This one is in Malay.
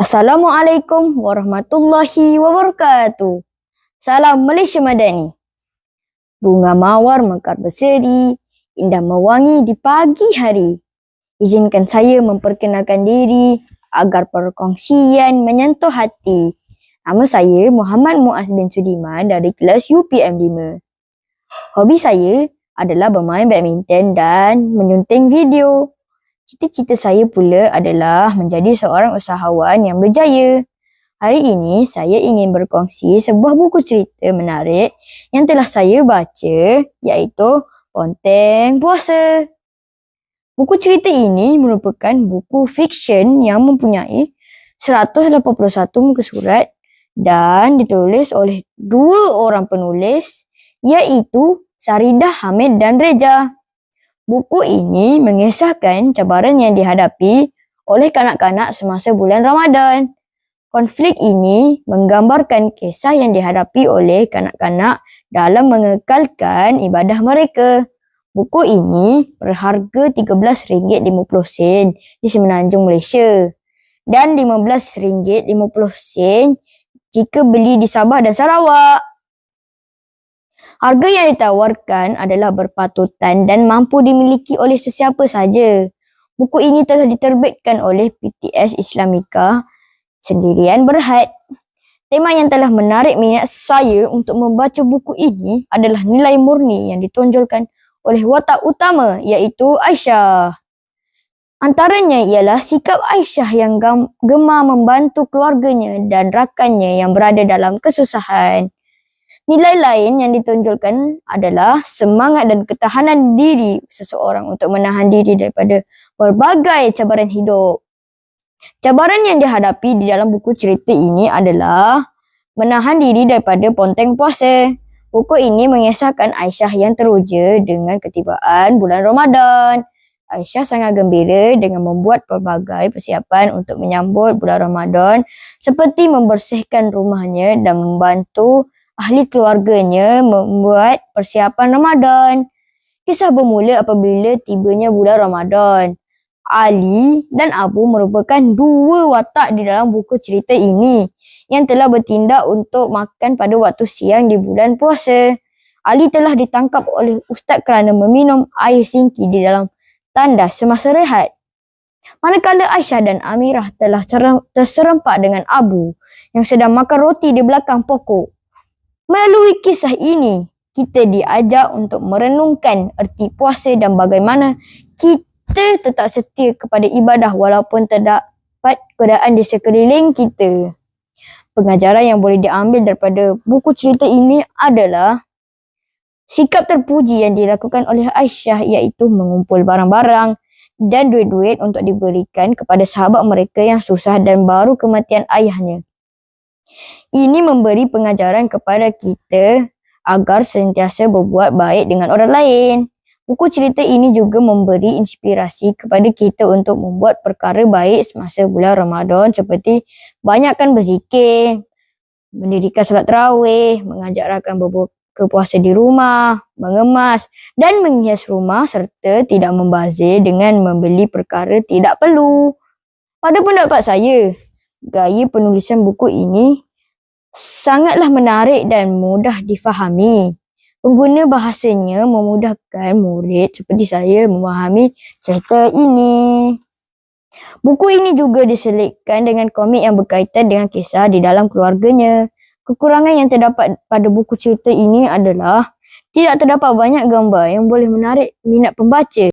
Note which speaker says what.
Speaker 1: Assalamualaikum warahmatullahi wabarakatuh. Salam Malaysia Madani. Bunga mawar mekar berseri, indah mewangi di pagi hari. Izinkan saya memperkenalkan diri agar perkongsian menyentuh hati. Nama saya Muhammad Muaz bin Sudiman dari kelas UPM 5. Hobi saya adalah bermain badminton dan menyunting video. Cita-cita saya pula adalah menjadi seorang usahawan yang berjaya. Hari ini saya ingin berkongsi sebuah buku cerita menarik yang telah saya baca, iaitu Ponteng Puasa. Buku cerita ini merupakan buku fiksyen yang mempunyai 181 muka surat dan ditulis oleh dua orang penulis, iaitu Saridah Hamid dan Reja. Buku ini mengisahkan cabaran yang dihadapi oleh kanak-kanak semasa bulan Ramadan. Konflik ini menggambarkan kisah yang dihadapi oleh kanak-kanak dalam mengekalkan ibadah mereka. Buku ini berharga RM13.50 di Semenanjung Malaysia dan RM15.50 jika beli di Sabah dan Sarawak. Harga yang ditawarkan adalah berpatutan dan mampu dimiliki oleh sesiapa saja. Buku ini telah diterbitkan oleh PTS Islamika Sendirian Berhad. Tema yang telah menarik minat saya untuk membaca buku ini adalah nilai murni yang ditonjolkan oleh watak utama, iaitu Aisyah. Antaranya ialah sikap Aisyah yang gemar membantu keluarganya dan rakannya yang berada dalam kesusahan. Nilai lain yang ditonjolkan adalah semangat dan ketahanan diri seseorang untuk menahan diri daripada berbagai cabaran hidup. Cabaran yang dihadapi di dalam buku cerita ini adalah menahan diri daripada ponteng puasa. Buku ini mengisahkan Aisyah yang teruja dengan ketibaan bulan Ramadan. Aisyah sangat gembira dengan membuat pelbagai persiapan untuk menyambut bulan Ramadan, seperti membersihkan rumahnya dan membantu ahli keluarganya membuat persiapan Ramadan. Kisah bermula apabila tibanya bulan Ramadan. Ali dan Abu merupakan dua watak di dalam buku cerita ini yang telah bertindak untuk makan pada waktu siang di bulan puasa. Ali telah ditangkap oleh ustaz kerana meminum air singki di dalam tandas semasa rehat. Manakala Aisyah dan Amirah telah terserempak dengan Abu yang sedang makan roti di belakang pokok. Melalui kisah ini, kita diajar untuk merenungkan erti puasa dan bagaimana kita tetap setia kepada ibadah walaupun terdapat keadaan di sekeliling kita. Pengajaran yang boleh diambil daripada buku cerita ini adalah sikap terpuji yang dilakukan oleh Aisyah, iaitu mengumpul barang-barang dan duit-duit untuk diberikan kepada sahabat mereka yang susah dan baru kematian ayahnya. Ini memberi pengajaran kepada kita agar sentiasa berbuat baik dengan orang lain. Buku cerita ini juga memberi inspirasi kepada kita untuk membuat perkara baik semasa bulan Ramadan, seperti banyakkan berzikir, mendirikan solat tarawih, mengajak rakan berbuka puasa di rumah, mengemas dan menghias rumah serta tidak membazir dengan membeli perkara tidak perlu. Pada pendapat saya, gaya penulisan buku ini sangatlah menarik dan mudah difahami. Pengguna bahasanya memudahkan murid seperti saya memahami cerita ini. Buku ini juga diselitkan dengan komik yang berkaitan dengan kisah di dalam keluarganya. Kekurangan yang terdapat pada buku cerita ini adalah tidak terdapat banyak gambar yang boleh menarik minat pembaca.